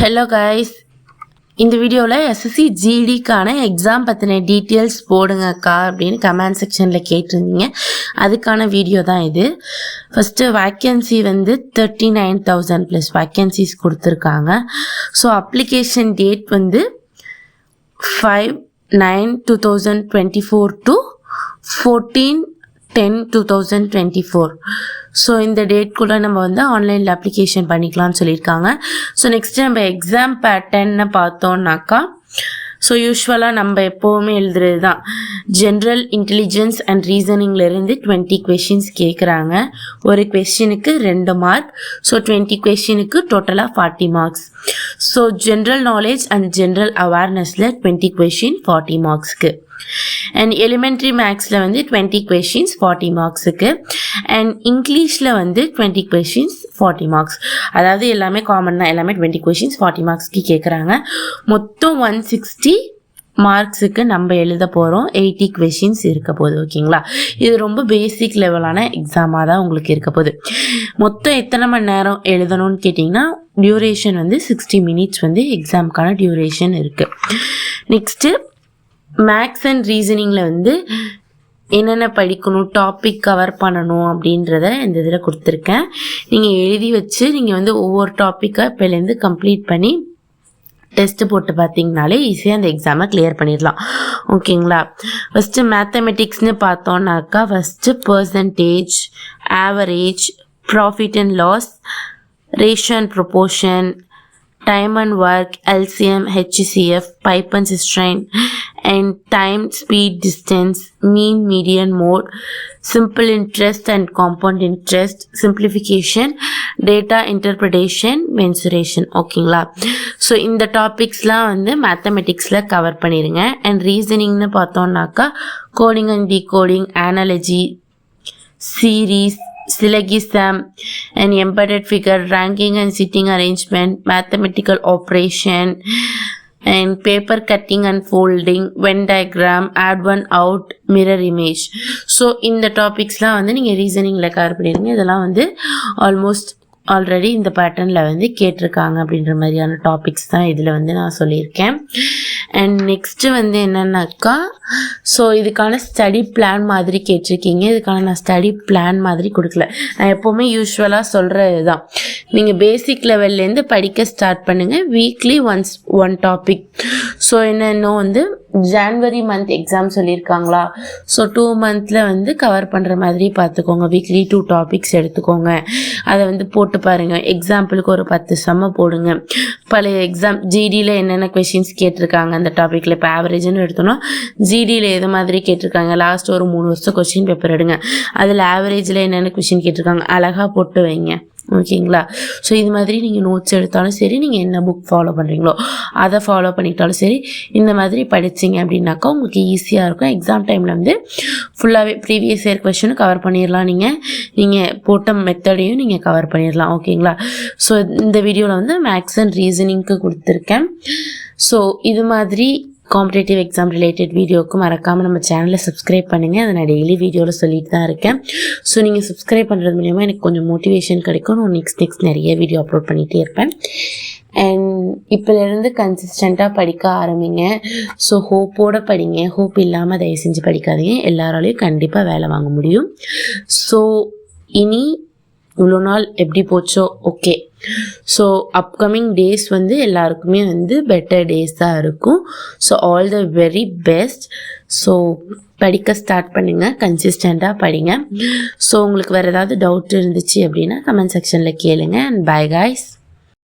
Hello guys, இந்த வீடியோவில் SSC ஜிடிக்கான exam பற்றின டீட்டெயில்ஸ் போடுங்கக்கா அப்படின்னு கமெண்ட் செக்ஷனில் கேட்டிருந்தீங்க. அதுக்கான வீடியோ தான் இது. ஃபஸ்ட்டு வேக்கன்சி வந்து 39,000 ப்ளஸ் வேக்கன்சிஸ் கொடுத்துருக்காங்க. ஸோ அப்ளிகேஷன் டேட் வந்து 5/9/2024 to 14/10/2024. ஸோ இந்த டேட்குள்ளே நம்ம வந்து ஆன்லைனில் அப்ளிகேஷன் பண்ணிக்கலாம்னு சொல்லியிருக்காங்க. ஸோ நெக்ஸ்ட்டு நம்ம எக்ஸாம் பேட்டர்ன்னு பார்த்தோன்னாக்கா, ஸோ யூஸ்வலாக நம்ம எப்போவுமே எழுதுறது தான். ஜென்ரல் இன்டெலிஜென்ஸ் அண்ட் ரீசனிங்லேருந்து 20 கொஷின்ஸ் கேட்குறாங்க. ஒரு கொஷினுக்கு 2 மார்க். ஸோ 20 கொஷினுக்கு டோட்டலாக 40 marks. So general knowledge and general அவேர்னஸில் 20 கொஷின் 40 மார்க்ஸ்க்கு. அண்ட் எலிமெண்ட்ரி மேக்ஸில் வந்து 20 கொஷின்ஸ் 40 மார்க்ஸுக்கு. அண்ட் இங்கிலீஷில் வந்து 20 கொஷின்ஸ் 40 மார்க்ஸ். அதாவது எல்லாமே காமன் தான், எல்லாமே 20 கொஷின்ஸ் 40 மார்க்ஸ்க்கு கேட்குறாங்க. மொத்தம் 160 மார்க்ஸுக்கு நம்ம எழுத போகிறோம். 80 கொஷின்ஸ் இருக்க போகுது. ஓகேங்களா? இது ரொம்ப பேசிக் லெவலான எக்ஸாமாக தான் உங்களுக்கு இருக்க போகுது. மொத்தம் எத்தனை மணி நேரம் எழுதணும்னு கேட்டிங்கன்னா, டியூரேஷன் வந்து 60 மினிட்ஸ் வந்து எக்ஸாமுக்கான டியூரேஷன் இருக்குது. நெக்ஸ்ட்டு மேக்ஸ் அண்ட் ரீசனிங்கில் வந்து என்னென்ன படிக்கணும், டாபிக் கவர் பண்ணணும் அப்படின்றத இந்த இதில் கொடுத்துருக்கேன். நீங்கள் எழுதி வச்சு நீங்கள் வந்து ஒவ்வொரு டாப்பிக்காக இப்போலேருந்து கம்ப்ளீட் பண்ணி டெஸ்ட்டு போட்டு பார்த்தீங்கனாலே ஈஸியாக அந்த எக்ஸாமை கிளியர் பண்ணிடலாம். ஓகேங்களா? ஃபஸ்ட்டு மேத்தமெட்டிக்ஸ்னு பார்த்தோன்னாக்கா, first percentage, average, profit and loss, ratio and proportion, time and work, LCM, HCF, pipe and cistern, and time, speed, distance, mean, median, mode, simple interest and compound interest, simplification, data interpretation, mensuration. ஓகேங்களா? So இந்த டாபிக்ஸ்லாம் வந்து மேத்தமெட்டிக்ஸில் cover பண்ணிடுங்க. And ரீசனிங்னு பார்த்தோன்னாக்கா, coding and decoding, analogy, series, syllogism and embedded figure, ranking and sitting arrangement, mathematical operation and paper cutting and folding, Venn diagram, add one out, mirror image. So இந்த டாபிக்ஸ்லாம் வந்து நீங்கள் ரீசனிங்கில் கவர் பண்ணிடுங்க. இதெல்லாம் வந்து ஆல்மோஸ்ட் ஆல்ரெடி இந்த பேட்டர்னில் வந்து கேட்டிருக்காங்க அப்படின்ற மாதிரியான டாபிக்ஸ் தான் இதில் வந்து நான் சொல்லியிருக்கேன். அண்ட் நெக்ஸ்ட்டு வந்து என்னென்னாக்கா, ஸோ இதுக்கான ஸ்டடி பிளான் மாதிரி கேட்டிருக்கீங்க. இதுக்கான நான் ஸ்டடி பிளான் மாதிரி கொடுக்கல. நான் எப்போவுமே யூஸ்வலாக சொல்கிறது தான், நீங்கள் பேசிக் லெவல்லேருந்து படிக்க ஸ்டார்ட் பண்ணுங்கள். Weekly one topic. ஸோ இன்னும் வந்து ஜான்வரி மந்த் எக்ஸாம் சொல்லியிருக்காங்களா, ஸோ 2 மந்தில் வந்து கவர் பண்ணுற மாதிரி பார்த்துக்கோங்க. வீக்லி 2 டாபிக்ஸ் எடுத்துக்கோங்க. அதை வந்து போட்டு பாருங்கள். எக்ஸாம்பிளுக்கு ஒரு 10 சம்ம போடுங்க. பழைய எக்ஸாம் ஜிடியில் என்னென்ன கொஷின்ஸ் கேட்டிருக்காங்க அந்த டாப்பிக்கில், இப்போ ஆவரேஜ்னு எடுத்தோன்னா ஜிடியில் எது மாதிரி கேட்டிருக்காங்க, லாஸ்ட் ஒரு 3 வருஷம் கொஷின் பேப்பர் எடுங்க. அதில் ஆவரேஜில் என்னென்ன கொஷின் கேட்டிருக்காங்க அழகாக போட்டு வைங்க. ஓகேங்களா? ஸோ இது மாதிரி நீங்கள் நோட்ஸ் எடுத்தாலும் சரி, நீங்கள் என்ன புக் ஃபாலோ பண்ணுறீங்களோ அதை ஃபாலோ பண்ணிக்கிட்டாலும் சரி, இந்த மாதிரி படிச்சிங்க அப்படின்னாக்கா உங்களுக்கு ஈஸியாக இருக்கும். எக்ஸாம் டைமில் வந்து ஃபுல்லாகவே ப்ரீவியஸ் இயர் கொஷினும் கவர் பண்ணிடலாம். நீங்கள் போட்ட மெத்தடையும் நீங்கள் கவர் பண்ணிடலாம். ஓகேங்களா? ஸோ இந்த வீடியோவில் வந்து மேக்ஸ் அண்ட் ரீசனிங்க்கு கொடுத்துருக்கேன். ஸோ இது மாதிரி காம்படேட்டிவ் எக்ஸாம் ரிலேட்டட் வீடியோவுக்கு மறக்காமல் நம்ம சேனலை சப்ஸ்கிரைப் பண்ணுங்கள். அதை நான் டெய்லி வீடியோவில் சொல்லிட்டு தான் இருக்கேன். ஸோ நீங்கள் சப்ஸ்கிரைப் பண்ணுறது மூலிமா எனக்கு கொஞ்சம் மோட்டிவேஷன் கிடைக்கும். நான் நெக்ஸ்ட் நிறைய வீடியோ அப்லோட் பண்ணிகிட்டே இருப்பேன். அண்ட் இப்போலேருந்து கன்சிஸ்டண்ட்டாக படிக்க ஆரம்பிங்க. ஸோ ஹோப்போடு படிங்க. ஹோப் இல்லாமல் தயவு செஞ்சு படிக்காதீங்க. எல்லாராலையும் கண்டிப்பாக வேலை வாங்க முடியும். ஸோ இனி இவ்வளோ நாள் எப்படி போச்சோ ஓகே. ஸோ அப்கமிங் டேஸ் வந்து எல்லாருக்குமே வந்து பெட்டர் டேஸ் தான் இருக்கும். So all the very best. So படிக்க ஸ்டார்ட் பண்ணுங்கள், கன்சிஸ்டண்ட்டாக படிங்க. ஸோ உங்களுக்கு வேறு ஏதாவது டவுட் இருந்துச்சு அப்படின்னா கமெண்ட் செக்ஷனில் கேளுங்க. And by guys.